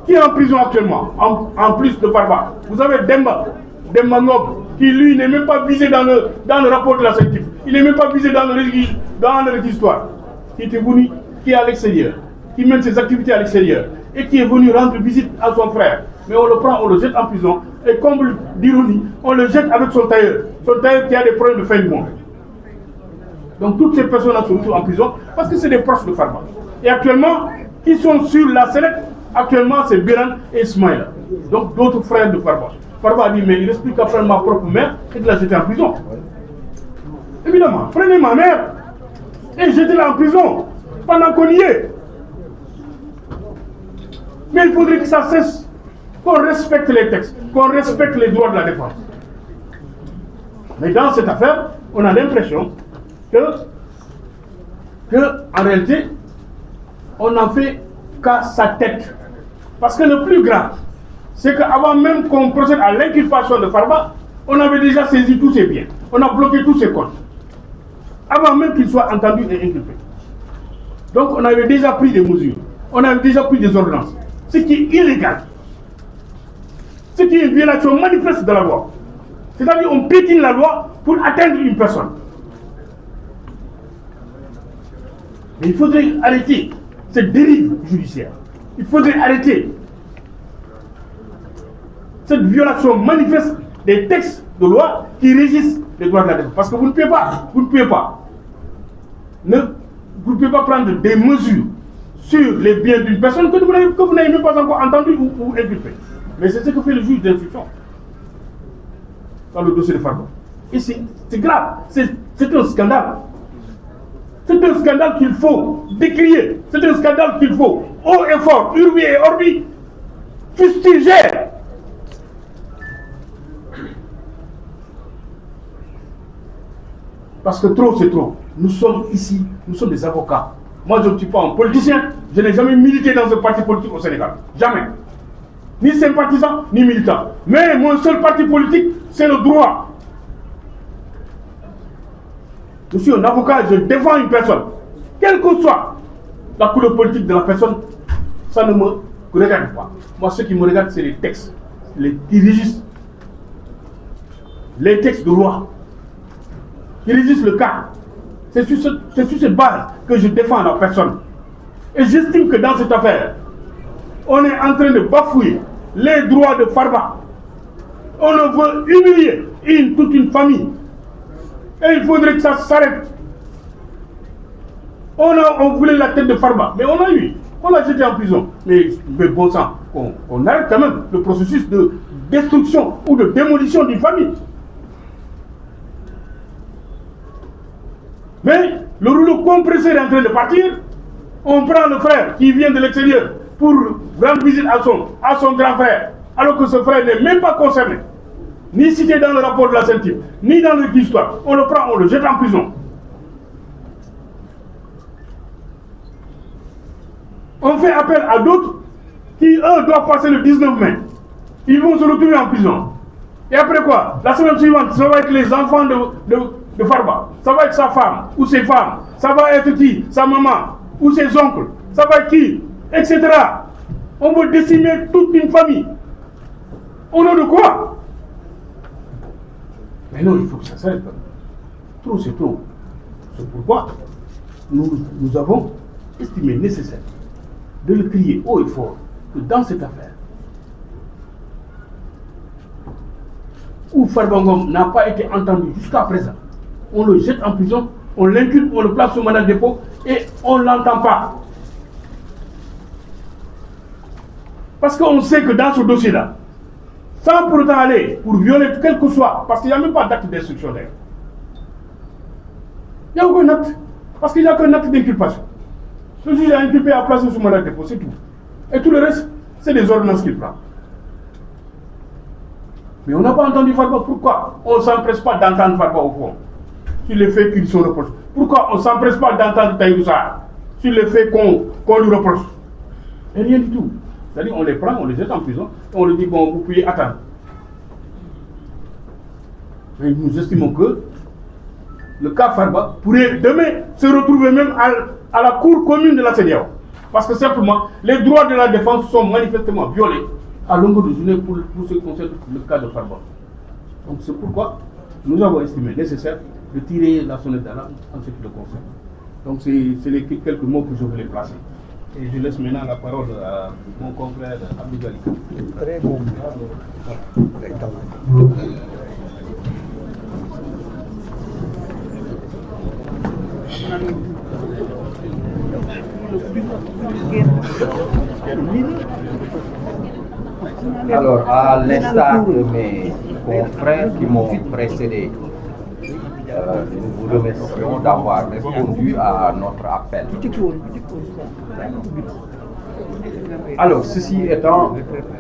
Qui est en prison actuellement, en plus de Farba? Vous avez Demba Ngom, qui lui n'est même pas visé dans le rapport de la CENTIF. Il n'est même pas visé dans le registre, qui était venu, qui est à l'extérieur, qui mène ses activités à l'extérieur, et qui est venu rendre visite à son frère. Mais on le prend, on le jette en prison, et comble d'ironie, on le jette avec son tailleur qui a des problèmes de fin du monde. Donc toutes ces personnes-là sont toutes en prison, parce que c'est des proches de Farba. Et actuellement, ils sont sur la sellette. Actuellement, c'est Biran et Ismaïla. Donc d'autres frères de Farba. Farba a dit, mais il explique qu'après ma propre mère, et de la jeter en prison. Évidemment, prenez ma mère et jetez-la en prison pendant qu'on y est. Mais il faudrait que ça cesse, qu'on respecte les textes, qu'on respecte les droits de la défense. Mais dans cette affaire, on a l'impression que en réalité, on n'en fait qu'à sa tête. Parce que le plus grave, c'est qu'avant même qu'on procède à l'inculpation de Farba, on avait déjà saisi tous ses biens. On a bloqué tous ses comptes. Avant même qu'il soit entendu et inculpé. Donc on avait déjà pris des mesures. On avait déjà pris des ordonnances. Ce qui est illégal. Ce qui est une violation manifeste de la loi. C'est-à-dire qu'on piétine la loi pour atteindre une personne. Mais il faudrait arrêter cette dérive judiciaire. Il faudrait arrêter cette violation manifeste des textes de loi qui régissent les droits de la défense. Parce que vous ne pouvez pas prendre des mesures sur les biens d'une personne que vous n'avez même pas encore entendu ou inculpé. Mais c'est ce que fait le juge d'instruction dans le dossier de Farba. Et c'est grave, c'est un scandale. C'est un scandale qu'il faut décrier. C'est un scandale qu'il faut, haut et fort, urbi et orbi, fustiger. Parce que trop, c'est trop. Nous sommes ici, nous sommes des avocats. Moi, je ne suis pas un politicien. Je n'ai jamais milité dans un parti politique au Sénégal. Jamais. Ni sympathisant, ni militant. Mais mon seul parti politique, c'est le droit. Je suis un avocat, je défends une personne. Quelle que soit la couleur politique de la personne, ça ne me regarde pas. Moi, ce qui me regarde, c'est les textes. Qui régissent les textes de loi. Qui régissent le cas. C'est sur cette base que je défends la personne. Et j'estime que dans cette affaire, on est en train de bafouer les droits de Farba. On veut humilier toute une famille. Et il faudrait que ça s'arrête. On voulait la tête de Farba, mais on l'a eu. On l'a jeté en prison. Mais bon sang, on arrête quand même le processus de destruction ou de démolition d'une famille. Mais le rouleau compresseur est en train de partir. On prend le frère qui vient de l'extérieur pour rendre visite à son grand frère, alors que ce frère n'est même pas concerné, ni cité dans le rapport de la CENTIF, ni dans le histoire. On le prend, on le jette en prison. On fait appel à d'autres qui, eux, doivent passer le 19 mai. Ils vont se retrouver en prison. Et après quoi? La semaine suivante, ça va être les enfants de Farba. Ça va être sa femme ou ses femmes. Ça va être qui? Sa maman ou ses oncles. Ça va être qui? Etc. On veut décimer toute une famille. Au nom de quoi? Mais non, il faut que ça s'arrête. Trop, c'est trop. C'est pourquoi nous avons estimé nécessaire de le crier haut et fort que dans cette affaire, où Farba Ngom n'a pas été entendu jusqu'à présent, on le jette en prison, on l'inculpe, on le place sous mandat de dépôt et on ne l'entend pas. Parce qu'on sait que dans ce dossier-là, sans pour autant aller pour violer quel que soit, parce qu'il n'y a même pas d'acte d'instruction d'ailleurs. Il n'y a aucun acte, parce qu'il n'y a qu'un acte d'inculpation. Le juge a inculpé à placer sous mandat de dépôt, c'est tout. Et tout le reste, c'est des ordonnances qu'il prend. Mais on n'a pas entendu Farba. Pourquoi on ne s'empresse pas d'entendre Farba au fond sur les faits qui lui sont reprochés? Pourquoi on ne s'empresse pas d'entendre Tahirou Sarr sur les faits qu'on lui reproche? Et rien du tout. C'est-à-dire on les prend, on les jette en prison, et on leur dit bon, vous pouvez attendre. Et nous estimons que le cas Farba pourrait demain se retrouver même à la cour commune de la CEDEAO. Parce que simplement, les droits de la défense sont manifestement violés à longueur de journée pour ce qui concerne le cas de Farba. Donc c'est pourquoi nous avons estimé nécessaire de tirer la sonnette d'alarme en ce qui le concerne. Donc c'est les quelques mots que je voulais placer. Et je laisse maintenant la parole à mon confrère Abdou Gali. Très bon. Alors, à l'instar de mes confrères qui m'ont précédé, nous vous remercions d'avoir répondu à notre appel. Alors, ceci étant,